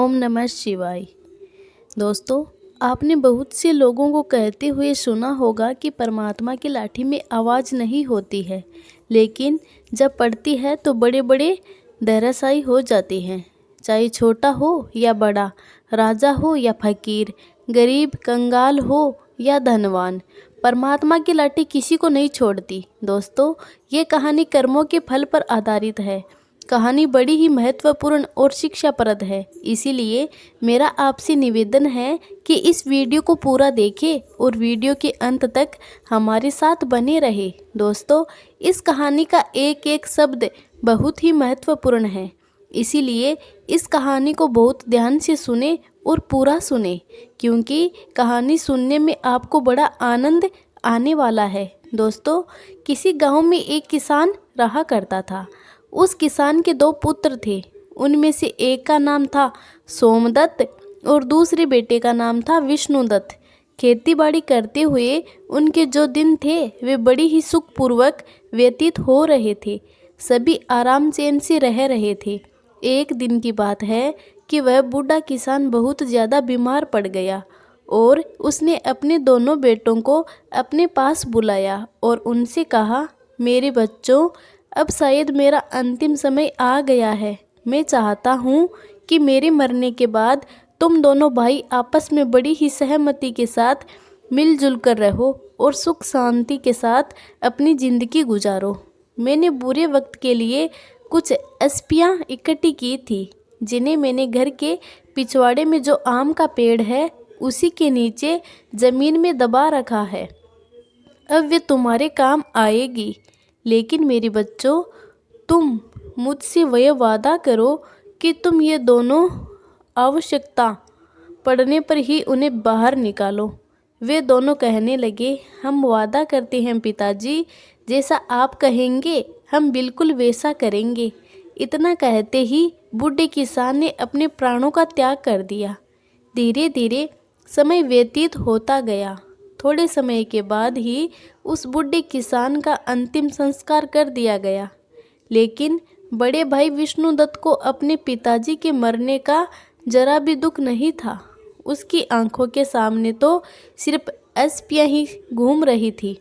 ओम नमः शिवाय। दोस्तों, आपने बहुत से लोगों को कहते हुए सुना होगा कि परमात्मा की लाठी में आवाज़ नहीं होती है, लेकिन जब पड़ती है तो बड़े बड़े धराशायी हो जाती हैं। चाहे छोटा हो या बड़ा, राजा हो या फकीर, गरीब कंगाल हो या धनवान, परमात्मा की लाठी किसी को नहीं छोड़ती। दोस्तों, ये कहानी कर्मों के फल पर आधारित है। कहानी बड़ी ही महत्वपूर्ण और शिक्षाप्रद है, इसीलिए मेरा आपसे निवेदन है कि इस वीडियो को पूरा देखें और वीडियो के अंत तक हमारे साथ बने रहे। दोस्तों, इस कहानी का एक एक शब्द बहुत ही महत्वपूर्ण है, इसीलिए इस कहानी को बहुत ध्यान से सुने और पूरा सुने, क्योंकि कहानी सुनने में आपको बड़ा आनंद आने वाला है। दोस्तों, किसी गांव में एक किसान रहा करता था। उस किसान के 2 पुत्र थे। उनमें से एक का नाम था सोमदत्त और दूसरे बेटे का नाम था विष्णुदत्त। खेतीबाड़ी करते हुए उनके जो दिन थे वे बड़ी ही सुखपूर्वक व्यतीत हो रहे थे। सभी आराम चैन से रह रहे थे। एक दिन की बात है कि वह बूढ़ा किसान बहुत ज़्यादा बीमार पड़ गया और उसने अपने दोनों बेटों को अपने पास बुलाया और उनसे कहा, मेरे बच्चों, अब शायद मेरा अंतिम समय आ गया है। मैं चाहता हूँ कि मेरे मरने के बाद तुम दोनों भाई आपस में बड़ी ही सहमति के साथ मिलजुल कर रहो और सुख शांति के साथ अपनी ज़िंदगी गुजारो। मैंने बुरे वक्त के लिए कुछ अस्पियाँ इकट्ठी की थी, जिन्हें मैंने घर के पिछवाड़े में जो आम का पेड़ है उसी के नीचे ज़मीन में दबा रखा है। अब वे तुम्हारे काम आएगी। लेकिन मेरे बच्चों, तुम मुझसे वह वादा करो कि तुम ये दोनों आवश्यकता पड़ने पर ही उन्हें बाहर निकालो। वे दोनों कहने लगे, हम वादा करते हैं पिताजी, जैसा आप कहेंगे हम बिल्कुल वैसा करेंगे। इतना कहते ही बूढ़े किसान ने अपने प्राणों का त्याग कर दिया। धीरे धीरे समय व्यतीत होता गया। थोड़े समय के बाद ही उस बूढ़े किसान का अंतिम संस्कार कर दिया गया। लेकिन बड़े भाई विष्णुदत्त को अपने पिताजी के मरने का जरा भी दुख नहीं था। उसकी आंखों के सामने तो सिर्फ अस्पियाँ ही घूम रही थी।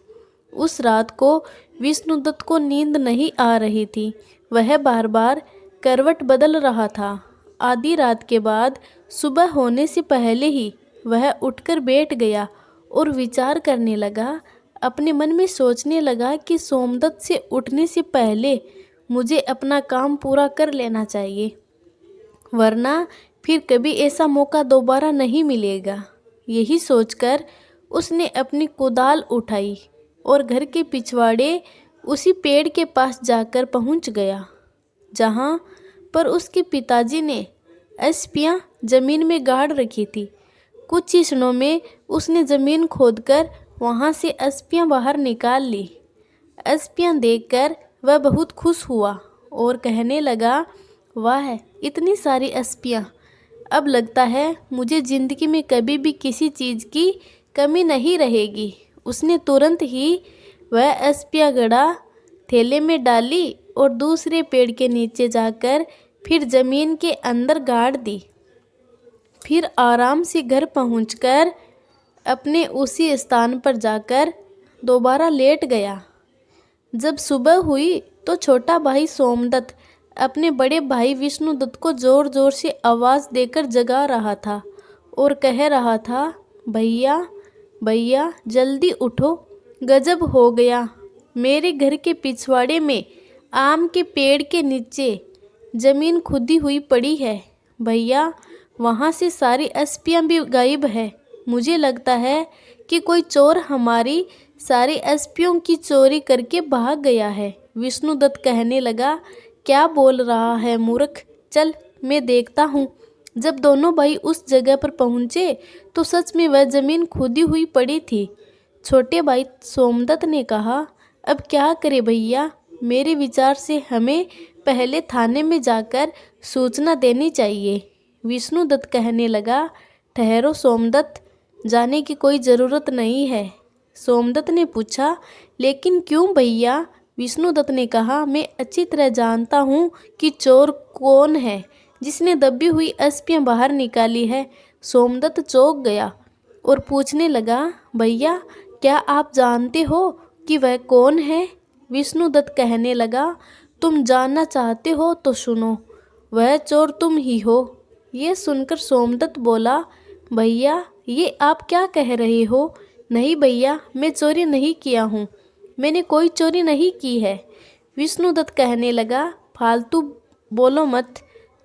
उस रात को विष्णुदत्त को नींद नहीं आ रही थी। वह बार बार करवट बदल रहा था। आधी रात के बाद सुबह होने से पहले ही वह उठकर बैठ गया और विचार करने लगा। अपने मन में सोचने लगा कि सोमदत्त से उठने से पहले मुझे अपना काम पूरा कर लेना चाहिए, वरना फिर कभी ऐसा मौका दोबारा नहीं मिलेगा। यही सोचकर उसने अपनी कुदाल उठाई और घर के पिछवाड़े उसी पेड़ के पास जाकर पहुंच गया, जहां पर उसके पिताजी ने अस्पियाँ जमीन में गाड़ रखी थी। कुछ ही क्षणों में उसने ज़मीन खोदकर वहाँ से अस्पियाँ बाहर निकाल ली। अस्पियाँ देखकर वह बहुत खुश हुआ और कहने लगा, वाह, इतनी सारी अस्पियाँ! अब लगता है मुझे ज़िंदगी में कभी भी किसी चीज़ की कमी नहीं रहेगी। उसने तुरंत ही वह अस्पियाँ गड़ा, थैले में डाली और दूसरे पेड़ के नीचे जाकर फिर ज़मीन के अंदर गाड़ दी। फिर आराम से घर पहुंचकर अपने उसी स्थान पर जाकर दोबारा लेट गया। जब सुबह हुई तो छोटा भाई सोमदत्त अपने बड़े भाई विष्णुदत्त को ज़ोर ज़ोर से आवाज़ देकर जगा रहा था और कह रहा था, भैया भैया जल्दी उठो, गजब हो गया। मेरे घर के पिछवाड़े में आम के पेड़ के नीचे ज़मीन खुदी हुई पड़ी है। भैया, वहाँ से सारी अस्पियाँ भी गायब है। मुझे लगता है कि कोई चोर हमारी सारी अस्पियों की चोरी करके भाग गया है। विष्णुदत्त कहने लगा, क्या बोल रहा है मूर्ख, चल मैं देखता हूँ। जब दोनों भाई उस जगह पर पहुँचे तो सच में वह ज़मीन खुदी हुई पड़ी थी। छोटे भाई सोमदत्त ने कहा, अब क्या करें भैया, मेरे विचार से हमें पहले थाने में जाकर सूचना देनी चाहिए। विष्णुदत्त कहने लगा, ठहरो सोमदत्त, जाने की कोई ज़रूरत नहीं है। सोमदत्त ने पूछा, लेकिन क्यों भैया? विष्णुदत्त ने कहा, मैं अच्छी तरह जानता हूँ कि चोर कौन है जिसने दबी हुई अस्पियाँ बाहर निकाली है। सोमदत्त चौंक गया और पूछने लगा, भैया क्या आप जानते हो कि वह कौन है? विष्णुदत्त कहने लगा, तुम जानना चाहते हो तो सुनो, वह चोर तुम ही हो। ये सुनकर सोमदत्त बोला, भैया ये आप क्या कह रहे हो? नहीं भैया, मैं चोरी नहीं किया हूँ, मैंने कोई चोरी नहीं की है। विष्णुदत्त कहने लगा, फालतू बोलो मत,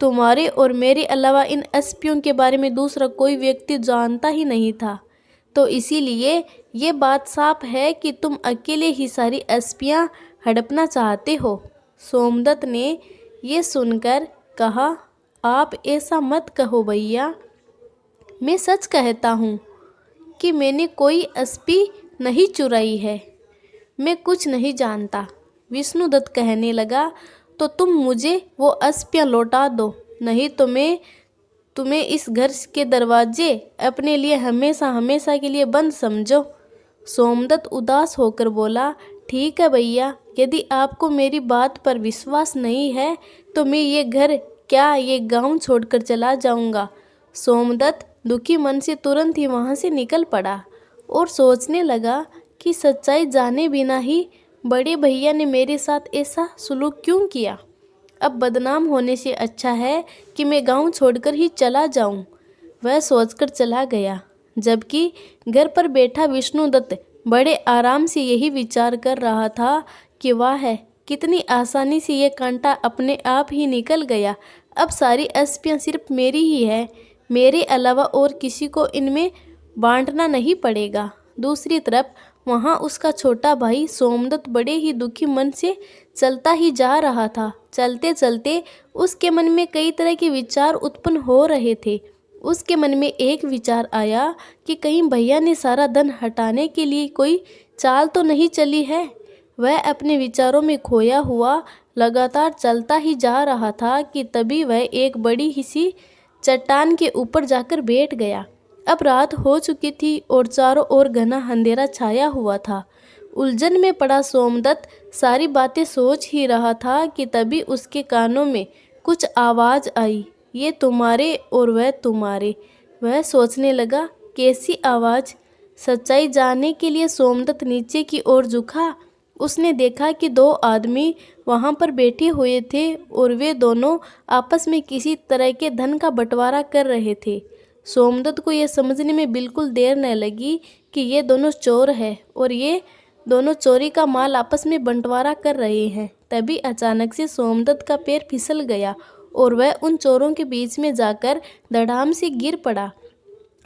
तुम्हारे और मेरे अलावा इन अस्पियों के बारे में दूसरा कोई व्यक्ति जानता ही नहीं था, तो इसीलिए ये बात साफ है कि तुम अकेले ही सारी अस्पियाँ हड़पना चाहते हो। सोमदत्त ने ये सुनकर कहा, आप ऐसा मत कहो भैया, मैं सच कहता हूँ कि मैंने कोई अस्पी नहीं चुराई है, मैं कुछ नहीं जानता। विष्णुदत्त कहने लगा, तो तुम मुझे वो अस्पियाँ लौटा दो, नहीं तो मैं तुम्हें इस घर के दरवाजे अपने लिए हमेशा हमेशा के लिए बंद समझो। सोमदत्त उदास होकर बोला, ठीक है भैया, यदि आपको मेरी बात पर विश्वास नहीं है तो मैं ये घर क्या ये गांव छोड़कर चला जाऊंगा। सोमदत्त दुखी मन से तुरंत ही वहाँ से निकल पड़ा और सोचने लगा कि सच्चाई जाने बिना ही बड़े भैया ने मेरे साथ ऐसा सुलूक क्यों किया। अब बदनाम होने से अच्छा है कि मैं गांव छोड़कर ही चला जाऊं। वह सोचकर चला गया, जबकि घर पर बैठा विष्णुदत्त बड़े आराम से यही विचार कर रहा था कि वाह है, कितनी आसानी से ये कांटा अपने आप ही निकल गया। अब सारी अस्पियाँ सिर्फ मेरी ही है, मेरे अलावा और किसी को इनमें बांटना नहीं पड़ेगा। दूसरी तरफ वहाँ उसका छोटा भाई सोमदत्त बड़े ही दुखी मन से चलता ही जा रहा था। चलते चलते उसके मन में कई तरह के विचार उत्पन्न हो रहे थे। उसके मन में एक विचार आया कि कहीं भैया ने सारा धन हटाने के लिए कोई चाल तो नहीं चली है। वह अपने विचारों में खोया हुआ लगातार चलता ही जा रहा था कि तभी वह एक बड़ी ही सी चट्टान के ऊपर जाकर बैठ गया। अब रात हो चुकी थी और चारों ओर घना अंधेरा छाया हुआ था। उलझन में पड़ा सोमदत्त सारी बातें सोच ही रहा था कि तभी उसके कानों में कुछ आवाज़ आई, ये तुम्हारे और वह तुम्हारे। वह सोचने लगा, कैसी आवाज़? सच्चाई जानने के लिए सोमदत्त नीचे की ओर झुका। उसने देखा कि दो आदमी वहाँ पर बैठे हुए थे और वे दोनों आपस में किसी तरह के धन का बंटवारा कर रहे थे। सोमदत्त को यह समझने में बिल्कुल देर न लगी कि ये दोनों चोर हैं और ये दोनों चोरी का माल आपस में बंटवारा कर रहे हैं। तभी अचानक से सोमदत्त का पैर फिसल गया और वह उन चोरों के बीच में जाकर धड़ाम से गिर पड़ा।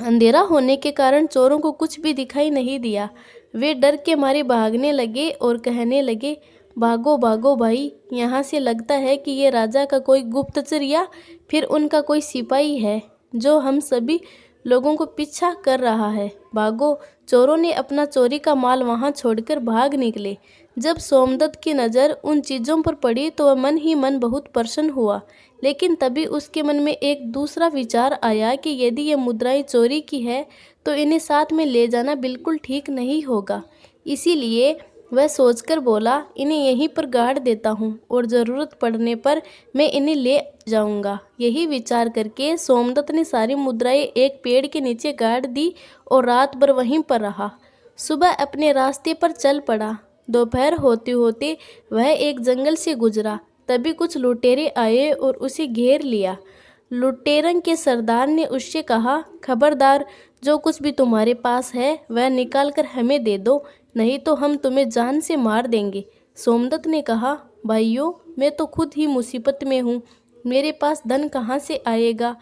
अंधेरा होने के कारण चोरों को कुछ भी दिखाई नहीं दिया। वे डर के मारे भागने लगे और कहने लगे, भागो भागो भाई, यहाँ से लगता है कि ये राजा का कोई गुप्तचर या फिर उनका कोई सिपाही है जो हम सभी लोगों को पीछा कर रहा है। भागो। चोरों ने अपना चोरी का माल वहाँ छोड़कर भाग निकले। जब सोमदत्त की नज़र उन चीज़ों पर पड़ी तो वह मन ही मन बहुत प्रसन्न हुआ, लेकिन तभी उसके मन में एक दूसरा विचार आया कि यदि ये मुद्राएं चोरी की है तो इन्हें साथ में ले जाना बिल्कुल ठीक नहीं होगा। इसीलिए वह सोचकर बोला, इन्हें यहीं पर गाड़ देता हूँ और ज़रूरत पड़ने पर मैं इन्हें ले जाऊँगा। यही विचार करके सोमदत्त ने सारी मुद्राएं एक पेड़ के नीचे गाड़ दी और रात भर वहीं पर रहा। सुबह अपने रास्ते पर चल पड़ा। दोपहर होते होते वह एक जंगल से गुजरा। तभी कुछ लुटेरे आए और उसे घेर लिया। लुटेरों के सरदार ने उससे कहा, खबरदार, जो कुछ भी तुम्हारे पास है वह निकाल कर हमें दे दो, नहीं तो हम तुम्हें जान से मार देंगे। सोमदत्त ने कहा, भाइयों, मैं तो खुद ही मुसीबत में हूँ, मेरे पास धन कहाँ से आएगा।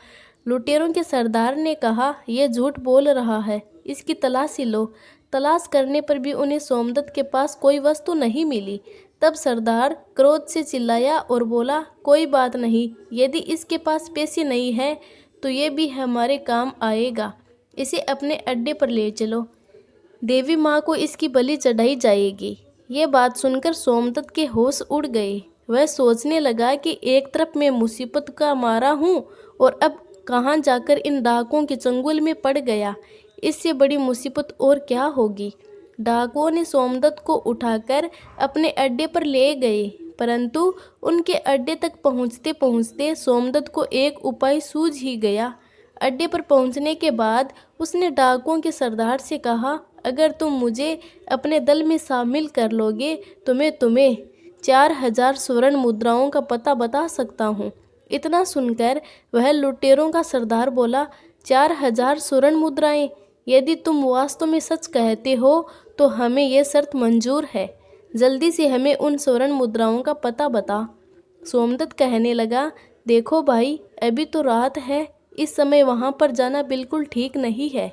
लुटेरों के सरदार ने कहा, यह झूठ बोल रहा है, इसकी तलाशी लो। तलाश करने पर भी उन्हें सोमदत्त के पास कोई वस्तु नहीं मिली। तब सरदार क्रोध से चिल्लाया और बोला, कोई बात नहीं, यदि इसके पास पैसे नहीं है तो ये भी हमारे काम आएगा, इसे अपने अड्डे पर ले चलो, देवी माँ को इसकी बलि चढ़ाई जाएगी। ये बात सुनकर सोमदत्त के होश उड़ गए। वह सोचने लगा कि एक तरफ मैं मुसीबत का मारा हूँ और अब कहाँ जाकर इन डाकुओं के चंगुल में पड़ गया, इससे बड़ी मुसीबत और क्या होगी। डाकुओं ने सोमदत्त को उठाकर अपने अड्डे पर ले गए, परंतु उनके अड्डे तक पहुंचते पहुंचते सोमदत्त को एक उपाय सूझ ही गया। अड्डे पर पहुंचने के बाद उसने डाकुओं के सरदार से कहा, अगर तुम मुझे अपने दल में शामिल कर लोगे तो मैं तुम्हें 4000 स्वर्ण मुद्राओं का पता बता सकता हूँ। इतना सुनकर वह लुटेरों का सरदार बोला, 4000 स्वर्ण मुद्राएं? यदि तुम वास्तव में सच कहते हो तो हमें यह शर्त मंजूर है। जल्दी से हमें उन स्वर्ण मुद्राओं का पता बता। सोमदत्त कहने लगा, देखो भाई, अभी तो रात है, इस समय वहाँ पर जाना बिल्कुल ठीक नहीं है।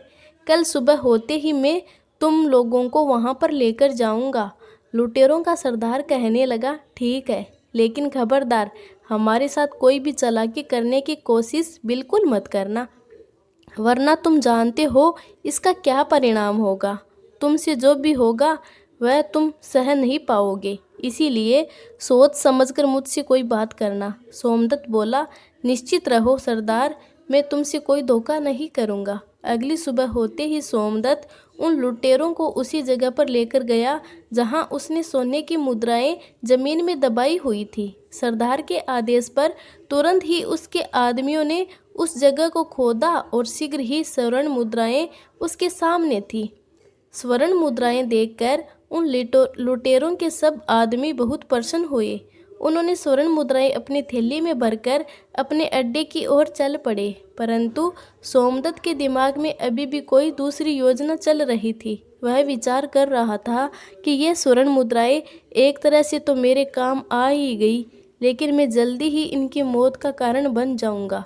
कल सुबह होते ही मैं तुम लोगों को वहाँ पर लेकर जाऊँगा। लुटेरों का सरदार कहने लगा, ठीक है, लेकिन खबरदार, हमारे साथ कोई भी चालाकी करने की कोशिश बिल्कुल मत करना, वरना तुम जानते हो इसका क्या परिणाम होगा। तुमसे जो भी होगा वह तुम सह नहीं पाओगे, इसीलिए सोच समझकर मुझसे कोई बात करना। सोमदत्त बोला, निश्चित रहो सरदार, मैं तुमसे कोई धोखा नहीं करूँगा। अगली सुबह होते ही सोमदत्त उन लुटेरों को उसी जगह पर लेकर गया जहां उसने सोने की मुद्राएं जमीन में दबाई हुई थी। सरदार के आदेश पर तुरंत ही उसके आदमियों ने उस जगह को खोदा और शीघ्र ही स्वर्ण मुद्राएं उसके सामने थी। स्वर्ण मुद्राएं देखकर उन लुटेरों के सब आदमी बहुत प्रसन्न हुए। उन्होंने स्वर्ण मुद्राएं अपनी थैली में भरकर अपने अड्डे की ओर चल पड़े, परंतु सोमदत्त के दिमाग में अभी भी कोई दूसरी योजना चल रही थी। वह विचार कर रहा था कि ये स्वर्ण मुद्राएं एक तरह से तो मेरे काम आ ही गई, लेकिन मैं जल्दी ही इनकी मौत का कारण बन जाऊंगा।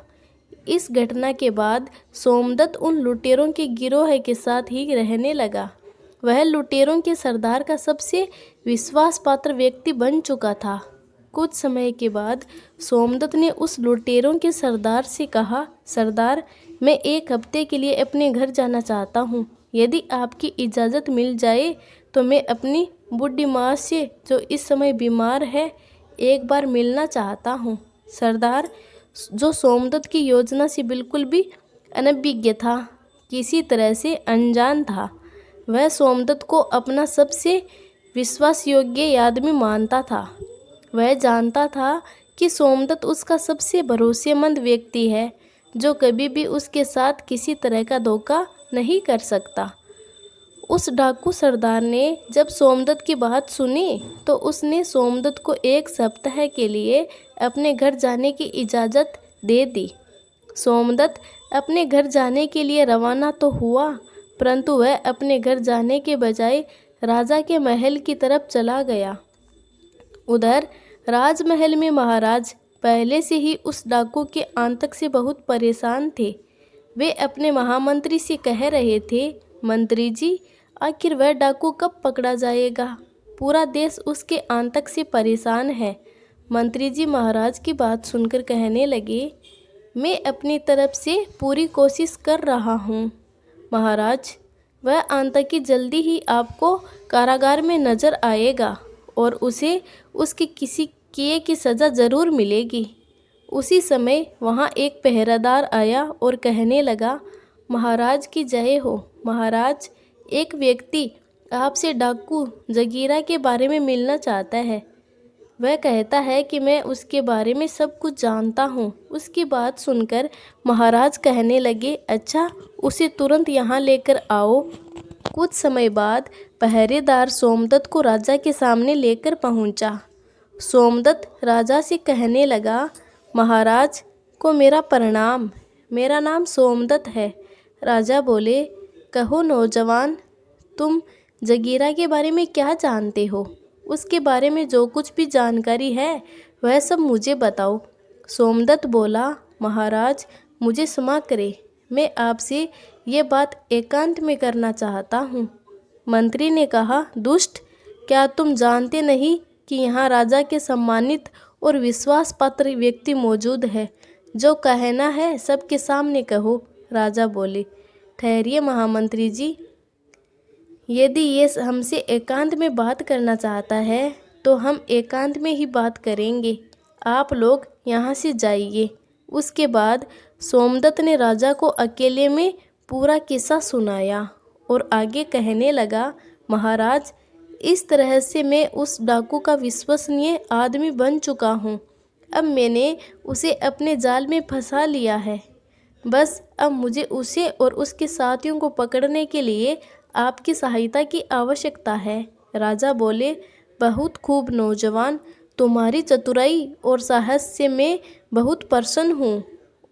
इस घटना के बाद सोमदत्त उन लुटेरों के गिरोह के साथ ही रहने लगा। वह लुटेरों के सरदार का सबसे विश्वास पात्र व्यक्ति बन चुका था। कुछ समय के बाद सोमदत्त ने उस लुटेरों के सरदार से कहा, सरदार, मैं एक हफ्ते के लिए अपने घर जाना चाहता हूँ। यदि आपकी इजाज़त मिल जाए तो मैं अपनी बूढ़ी माँ से, जो इस समय बीमार है, एक बार मिलना चाहता हूँ। सरदार, जो सोमदत्त की योजना से बिल्कुल भी अनभिज्ञ था, किसी तरह से अनजान था, वह सोमदत्त को अपना सबसे विश्वास योग्य आदमी मानता था। वह जानता था कि सोमदत्त उसका सबसे भरोसेमंद व्यक्ति है, जो कभी भी उसके साथ किसी तरह का धोखा नहीं कर सकता। उस डाकू सरदार ने जब सोमदत्त की बात सुनी तो उसने सोमदत्त को एक सप्ताह के लिए अपने घर जाने की इजाज़त दे दी। सोमदत्त अपने घर जाने के लिए रवाना तो हुआ, परंतु वह अपने घर जाने के बजाय राजा के महल की तरफ चला गया। उधर राजमहल में महाराज पहले से ही उस डाकू के आतंक से बहुत परेशान थे। वे अपने महामंत्री से कह रहे थे, मंत्री जी, आखिर वह डाकू कब पकड़ा जाएगा? पूरा देश उसके आतंक से परेशान है। मंत्री जी महाराज की बात सुनकर कहने लगे, मैं अपनी तरफ से पूरी कोशिश कर रहा हूँ महाराज। वह आतंकी जल्दी ही आपको कारागार में नजर आएगा और उसे उसके किसी किए की सज़ा ज़रूर मिलेगी। उसी समय वहाँ एक पहरेदार आया और कहने लगा, महाराज की जय हो। महाराज, एक व्यक्ति आपसे डाकू जगीरा के बारे में मिलना चाहता है। वह कहता है कि मैं उसके बारे में सब कुछ जानता हूँ। उसकी बात सुनकर महाराज कहने लगे, अच्छा, उसे तुरंत यहाँ लेकर आओ। कुछ समय बाद पहरेदार सोमदत्त को राजा के सामने लेकर पहुँचा। सोमदत्त राजा से कहने लगा, महाराज को मेरा प्रणाम, मेरा नाम सोमदत्त है। राजा बोले, कहो नौजवान, तुम जगीरा के बारे में क्या जानते हो? उसके बारे में जो कुछ भी जानकारी है वह सब मुझे बताओ। सोमदत्त बोला, महाराज, मुझे क्षमा करें, मैं आपसे ये बात एकांत में करना चाहता हूँ। मंत्री ने कहा, दुष्ट, क्या तुम जानते नहीं कि यहाँ राजा के सम्मानित और विश्वास पात्र व्यक्ति मौजूद है? जो कहना है सबके सामने कहो। राजा बोले, ठहरिए महामंत्री जी, यदि ये हमसे एकांत में बात करना चाहता है तो हम एकांत में ही बात करेंगे। आप लोग यहाँ से जाइए। उसके बाद सोमदत्त ने राजा को अकेले में पूरा किस्सा सुनाया और आगे कहने लगा, महाराज, इस तरह से मैं उस डाकू का विश्वसनीय आदमी बन चुका हूँ। अब मैंने उसे अपने जाल में फंसा लिया है। बस अब मुझे उसे और उसके साथियों को पकड़ने के लिए आपकी सहायता की आवश्यकता है। राजा बोले, बहुत खूब नौजवान, तुम्हारी चतुराई और साहस से मैं बहुत प्रसन्न हूँ।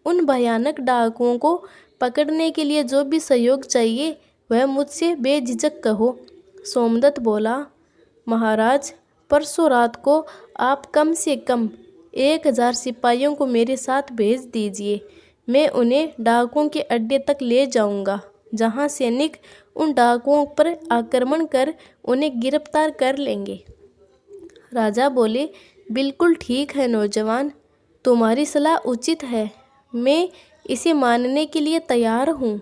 उन भयानक डाकुओं को पकड़ने के लिए जो भी सहयोग चाहिए वह मुझसे बेझिझक कहो। सोमदत्त बोला, महाराज, परसों रात को आप कम से कम 1000 सिपाहियों को मेरे साथ भेज दीजिए। मैं उन्हें डाकुओं के अड्डे तक ले जाऊंगा, जहां सैनिक उन डाकुओं पर आक्रमण कर उन्हें गिरफ्तार कर लेंगे। राजा बोले, बिल्कुल ठीक है नौजवान, तुम्हारी सलाह उचित है। मैं इसे मानने के लिए तैयार हूँ।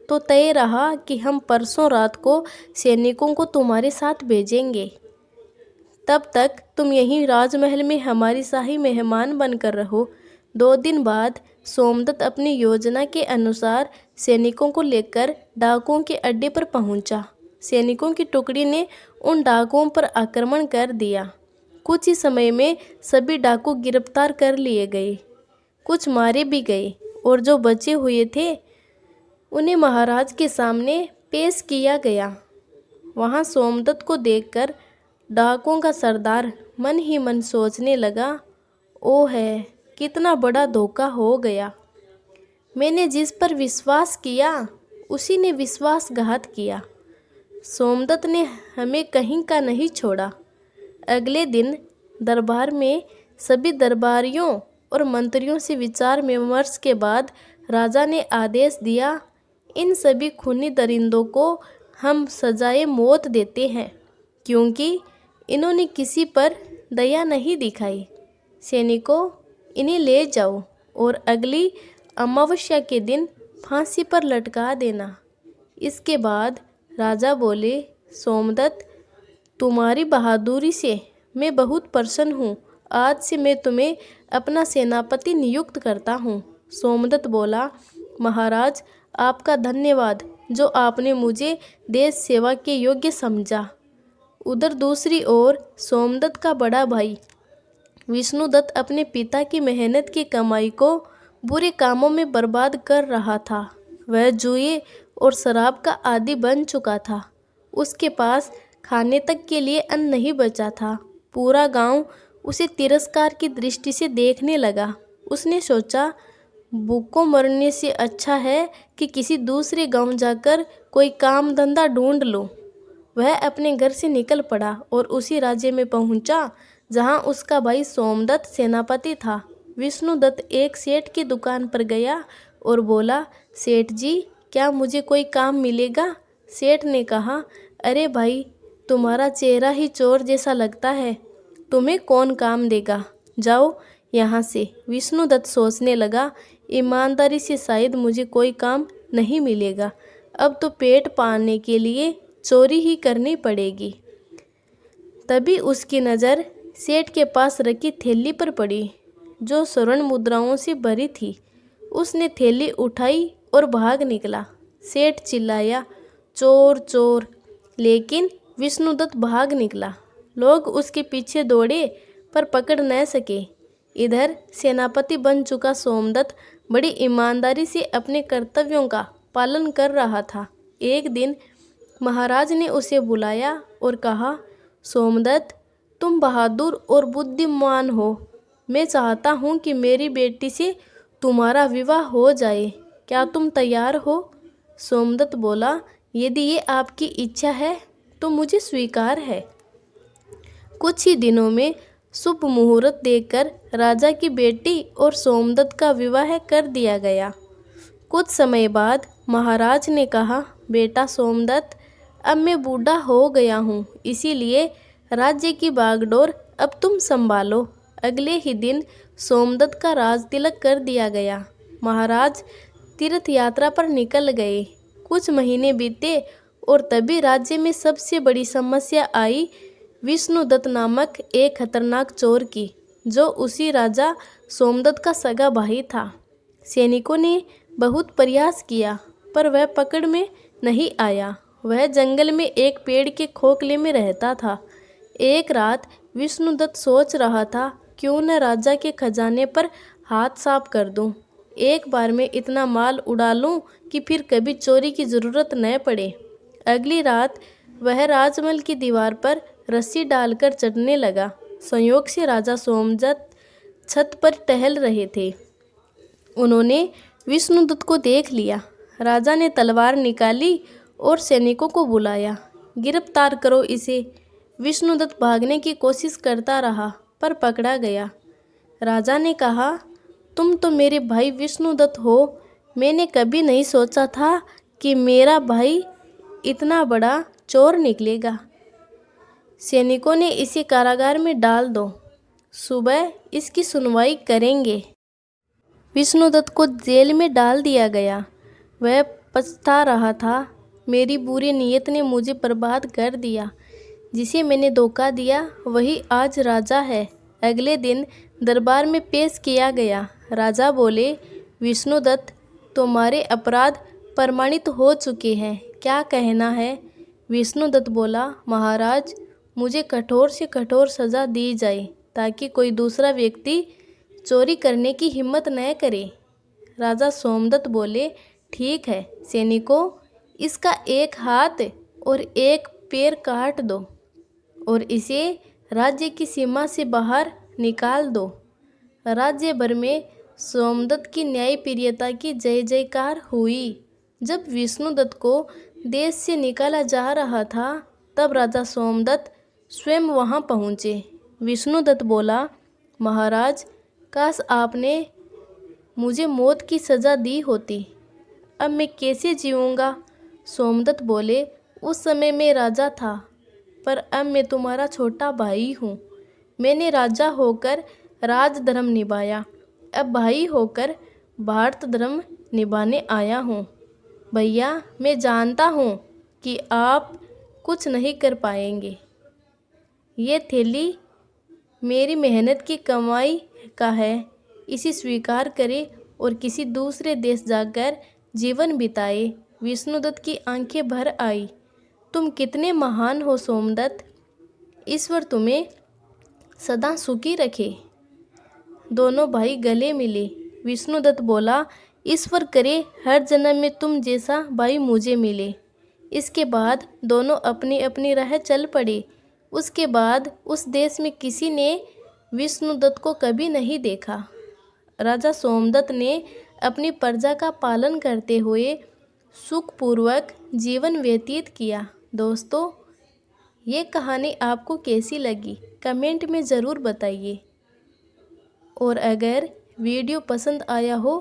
तो तय रहा कि हम परसों रात को सैनिकों को तुम्हारे साथ भेजेंगे। तब तक तुम यहीं राजमहल में हमारी शाही मेहमान बनकर रहो। 2 दिन बाद सोमदत्त अपनी योजना के अनुसार सैनिकों को लेकर डाकुओं के अड्डे पर पहुंचा। सैनिकों की टुकड़ी ने उन डाकुओं पर आक्रमण कर दिया। कुछ ही समय में सभी डाकू गिरफ्तार कर लिए गए, कुछ मारे भी गए और जो बचे हुए थे उन्हें महाराज के सामने पेश किया गया। वहां सोमदत्त को देखकर डाकुओं का सरदार मन ही मन सोचने लगा, ओ है, कितना बड़ा धोखा हो गया। मैंने जिस पर विश्वास किया उसी ने विश्वासघात किया। सोमदत्त ने हमें कहीं का नहीं छोड़ा। अगले दिन दरबार में सभी दरबारियों और मंत्रियों से विचार विमर्श के बाद राजा ने आदेश दिया, इन सभी खूनी दरिंदों को हम सजाए मौत देते हैं, क्योंकि इन्होंने किसी पर दया नहीं दिखाई। सैनिकों, इन्हें ले जाओ और अगली अमावस्या के दिन फांसी पर लटका देना। इसके बाद राजा बोले, सोमदत्त, तुम्हारी बहादुरी से मैं बहुत प्रसन्न हूँ। आज से मैं तुम्हें अपना सेनापति नियुक्त करता हूँ। सोमदत्त बोला, महाराज, आपका धन्यवाद जो आपने मुझे देश सेवा के योग्य समझा। उधर दूसरी ओर सोमदत्त का बड़ा भाई विष्णुदत्त अपने पिता की मेहनत की कमाई को बुरे कामों में बर्बाद कर रहा था। वह जुए और शराब का आदी बन चुका था। उसके पास खाने तक के लिए अन्न नहीं बचा था। पूरा गांव उसे तिरस्कार की दृष्टि से देखने लगा। उसने सोचा, भूखों मरने से अच्छा है कि किसी दूसरे गांव जाकर कोई काम धंधा ढूंढ लो। वह अपने घर से निकल पड़ा और उसी राज्य में पहुंचा जहां उसका भाई सोमदत्त सेनापति था। विष्णुदत्त एक सेठ की दुकान पर गया और बोला, सेठ जी, क्या मुझे कोई काम मिलेगा? सेठ ने कहा, अरे भाई, तुम्हारा चेहरा ही चोर जैसा लगता है, तुम्हें कौन काम देगा, जाओ यहाँ से। विष्णुदत्त सोचने लगा, ईमानदारी से शायद मुझे कोई काम नहीं मिलेगा, अब तो पेट पालने के लिए चोरी ही करनी पड़ेगी। तभी उसकी नज़र सेठ के पास रखी थैली पर पड़ी, जो स्वर्ण मुद्राओं से भरी थी। उसने थैली उठाई और भाग निकला। सेठ चिल्लाया, चोर चोर, लेकिन विष्णुदत्त भाग निकला। लोग उसके पीछे दौड़े पर पकड़ न सके। इधर सेनापति बन चुका सोमदत्त बड़ी ईमानदारी से अपने कर्तव्यों का पालन कर रहा था। एक दिन महाराज ने उसे बुलाया और कहा, सोमदत्त, तुम बहादुर और बुद्धिमान हो। मैं चाहता हूँ कि मेरी बेटी से तुम्हारा विवाह हो जाए। क्या तुम तैयार हो? सोमदत्त बोला, यदि ये आपकी इच्छा है तो मुझे स्वीकार है। कुछ ही दिनों में शुभ मुहूर्त देखकर राजा की बेटी और सोमदत्त का विवाह कर दिया गया। कुछ समय बाद महाराज ने कहा, बेटा सोमदत्त, अब मैं बूढ़ा हो गया हूँ, इसीलिए राज्य की बागडोर अब तुम संभालो। अगले ही दिन सोमदत्त का राज तिलक कर दिया गया। महाराज तीर्थ यात्रा पर निकल गए। कुछ महीने बीते और तभी राज्य में सबसे बड़ी समस्या आई विष्णुदत्त नामक एक खतरनाक चोर की, जो उसी राजा सोमदत्त का सगा भाई था। सैनिकों ने बहुत प्रयास किया पर वह पकड़ में नहीं आया। वह जंगल में एक पेड़ के खोखले में रहता था। एक रात विष्णुदत्त सोच रहा था, क्यों न राजा के खजाने पर हाथ साफ कर दूं। एक बार में इतना माल उड़ा लूं कि फिर कभी चोरी की ज़रूरत न पड़े। अगली रात वह राजमहल की दीवार पर रस्सी डालकर चढ़ने लगा। संयोग से राजा सोमदत्त छत पर टहल रहे थे। उन्होंने विष्णुदत्त को देख लिया। राजा ने तलवार निकाली और सैनिकों को बुलाया, गिरफ्तार करो इसे। विष्णुदत्त भागने की कोशिश करता रहा पर पकड़ा गया। राजा ने कहा, तुम तो मेरे भाई विष्णुदत्त हो। मैंने कभी नहीं सोचा था कि मेरा भाई इतना बड़ा चोर निकलेगा। सैनिकों ने इसे कारागार में डाल दो, सुबह इसकी सुनवाई करेंगे। विष्णुदत्त को जेल में डाल दिया गया। वह पछता रहा था, मेरी बुरी नीयत ने मुझे बर्बाद कर दिया। जिसे मैंने धोखा दिया वही आज राजा है। अगले दिन दरबार में पेश किया गया। राजा बोले, विष्णुदत्त, तुम्हारे अपराध प्रमाणित हो चुके हैं, क्या कहना है? विष्णुदत्त बोला, महाराज, मुझे कठोर से कठोर सज़ा दी जाए ताकि कोई दूसरा व्यक्ति चोरी करने की हिम्मत न करे। राजा सोमदत्त बोले, ठीक है सैनिकों, इसका एक हाथ और एक पैर काट दो और इसे राज्य की सीमा से बाहर निकाल दो। राज्य भर में सोमदत्त की न्यायप्रियता की जय जयकार हुई। जब विष्णुदत्त को देश से निकाला जा रहा था तब राजा सोमदत्त स्वयं वहां पहुँचे। विष्णुदत्त बोला, महाराज, काश आपने मुझे मौत की सज़ा दी होती। अब मैं कैसे जीऊँगा? सोमदत्त बोले, उस समय मैं राजा था पर अब मैं तुम्हारा छोटा भाई हूँ। मैंने राजा होकर राजधर्म निभाया, अब भाई होकर भारत धर्म निभाने आया हूँ। भैया, मैं जानता हूँ कि आप कुछ नहीं कर पाएंगे। ये थैली मेरी मेहनत की कमाई का है, इसे स्वीकार करें और किसी दूसरे देश जाकर जीवन बिताए। विष्णुदत्त की आंखें भर आई। तुम कितने महान हो सोमदत्त, ईश्वर तुम्हें सदा सुखी रखे। दोनों भाई गले मिले। विष्णुदत्त बोला, ईश्वर करे हर जन्म में तुम जैसा भाई मुझे मिले। इसके बाद दोनों अपनी अपनी राह चल पड़े। उसके बाद उस देश में किसी ने विष्णुदत्त को कभी नहीं देखा। राजा सोमदत्त ने अपनी प्रजा का पालन करते हुए सुखपूर्वक जीवन व्यतीत किया। दोस्तों, ये कहानी आपको कैसी लगी कमेंट में ज़रूर बताइए। और अगर वीडियो पसंद आया हो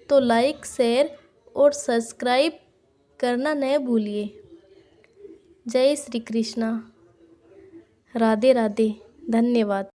तो लाइक, शेयर और सब्सक्राइब करना न भूलिए। जय श्री कृष्णा। राधे राधे। धन्यवाद।